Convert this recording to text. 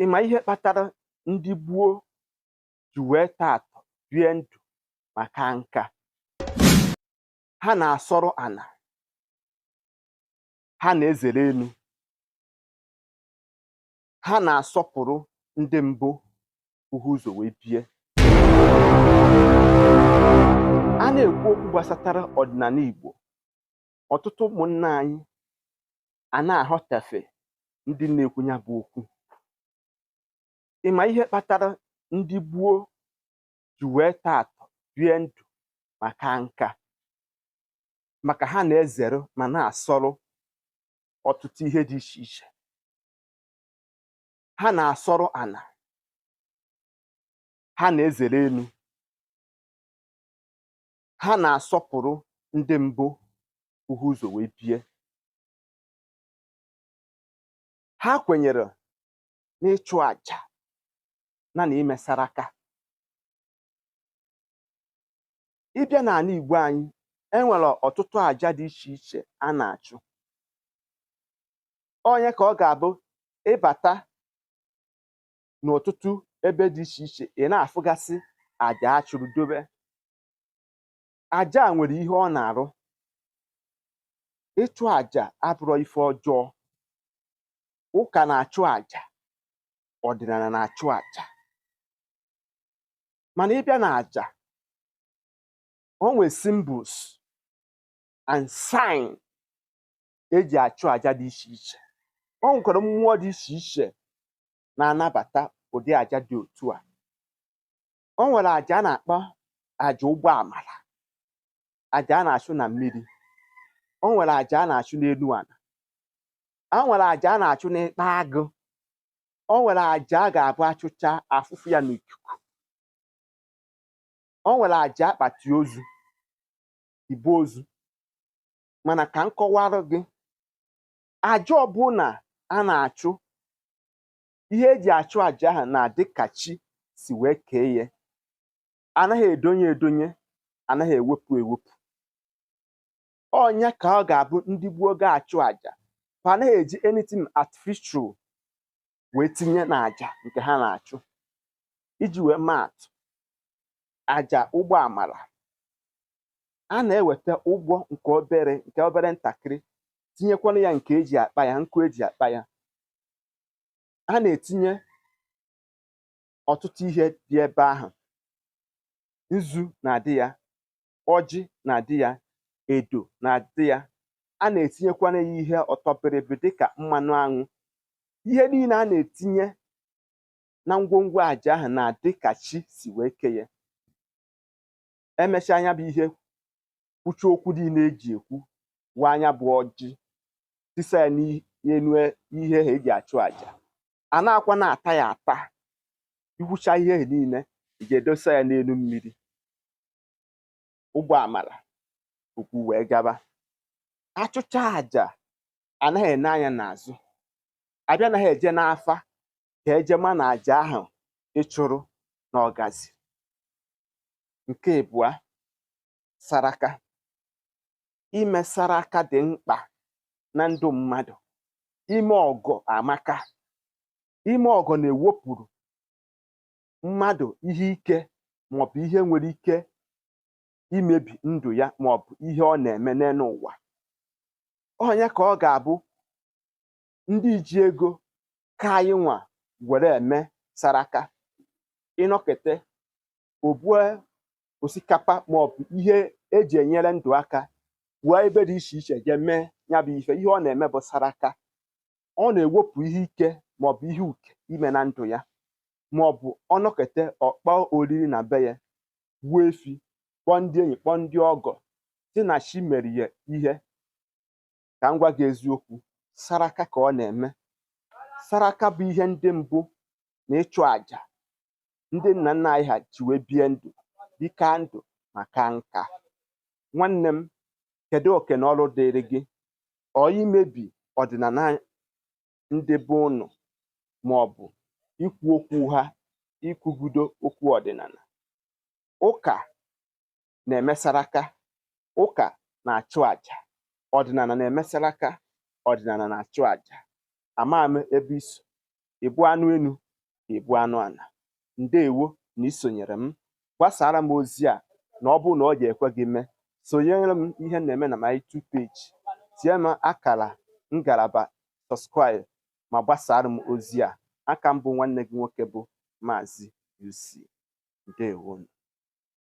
Ị ma ihe kpatara ndị gboo ji wee taa atọ bie ndụ ma ka nka? Ha na-asọrọ ana, ha na-ezere elu, ha na-asọpụrụ ndị mbụ bụ ụzọ wee bie. A na-ekwu okwu gbasatara ọdịnala Igbo, ọtụtụ ụmụnna anyị a na-aghọtafe ndị na-ekwu ya bụ okwu. Ị ma ihe kpatara ndị gboo ji wee taa atọ bie ndụ ma ka nka? Maka ha na-ezere ma na-asọrọ ọtụtụ ihe dị iche iche. Ha na-asọrọ ana, ha na-ezere elu, ha na-asọpụrụ ndị mbụ bụ ụzọ wee bie. Ha kwenyere n'ịchụ àjà na ime saraka. Ịbịa n'ala Igbo anyị, enwere ọtụtụ àjà dị iche iche a na-achụ. Onye ka ọ ga-abụ ịbata n'ọtụtụ ebe dị iche iche, ị na-afụgasị àjà a chụrụ dobe. Àjà a nwere ihe ọ na-arụ. Ịchụ àjà abụrọ ife ọjọọ. Ụka na-achụ àjà, ọdịnala na-achụ àjà. Mana ịbịa n'àjà, o nwere symbols and sign eji achụ àjà dị iche iche. O nwekwara mmụọ dị iche iche na-anabata ụdị àjà dị otu a. O nwere àjà a na-akpọ àjà ụgbọ amara, àjà a na-achụ na mmiri. O nwere àjà a na-achụ n'elu ala. O nwere àjà a na-achụ n'ịkpa agụ. O nwere àjà a ga-abụ achụcha afụfụ ya n'ikuku. O nwere àjà akpati ozu, ibu ozu. Mana ka m kọwarụ gị, àjà ọbụla a na-achụ, ihe eji achụ àjà ahụ na-adị ka chi si wee kee ya. Anaghị edonye edonye, anaghị ewepụ ewepụ. Ọnya ka ọ ga-abụ ndị gboo ga-achụ àjà, ha anaghị eji anything artificial wee tinye n'àjà nke ha na-achụ. Iji wee maa atụ, àjà ụgbọ amara, a na-eweta ụgbọ nke obere ntakịrị, tinyekwana ya nke eji akpa ya, nkụ eji akpa ya. A na-etinye ọtụtụ ihe dị ebe ahụ. Nzu na-adị ya, ọjị na-adị ya, edo na-adị ya. A na-etinyekwana ya ihe ọtọbịrịbị dịka mmanụ aṅụ. Ihe niile a na-etinye na ngwongwo àjà ahụ na-adị ka chi si wee kee ya. Emechaa anya bụ ihe, kwuchie okwu niile eji ekwu, wee anya bụ ọjị, tisa ya n'elu ihe ha eji achụ àjà. A na-akwa na-ata ya ata. Ikwucha ihe ha niile, ị ga-edosa ya n'elu mmiri. Ụgbọ amara, okwu wee gaba. Achụcha àjà, anaghị ene anya n'azụ. Abịa anaghị eje n'afa ka eje ma na àjà ahụ ịchụrụ na ọgazi. Nke ịbụa, saraka. Ime saraka dị mkpa na ndụ mmadụ. Ime ọgọ amaka. Ime ọgọ na-ewepụrụ mmadụ ihe ike maọbụ ihe nwere ike imebi ndụ ya maọbụ ihe ọ na-eme n'elu ụwa. Onye ka ọ ga-abụ ndị ji ego ka anyị nwa were eme saraka. Ịnọkete, obue osikapa maọbụ ihe eji enyere ndụ aka, wee ebe dị iche iche je mee ya bụ ife. Ihe ọ na-eme bụ saraka. Ọ na-ewepụ ihe ike maọbụ ihe uke ime na ndụ ya. Maọbụ ọ nọkete, ọkpọ oriri na be ya, gbuo efi, kpọọ ndị enyi, kpọọ ndị ọgọ, sị na chi mere ya ihe. Ka m gwa gị eziokwu, saraka ka ọ na-eme. Saraka bụ ihe ndị mbụ na ịchụ àjà ndị nna nna anyị ha ji wee bie ndụ, bika ndụ ma ka nka. Nwanne m, kedu oke na ọrụ dịrị gị? Ọ imebi ọdịnala ndị be unu, maọbụ ikwu okwu ha, ikwugudo okwu ọdịnala? Ụka na-eme saraka, ụka na-achụ àjà. Ọdịnala na-eme saraka, ọdịnala na-achụ àjà. Ama m ebe iso, ịbụ anụ enu ebu anụ ana. Ndewo na isonyere m. Gbasara m ozi a na ọ bụrụ na ọ ga-ekwe gị mee, sonyere m ihe na-eme na my YouTube page, tie m akara ngalaba subscribe ma gbasara m ozi a. Aka m bụ nwanne gị nwoke bụ Maazị UC. Ndewo.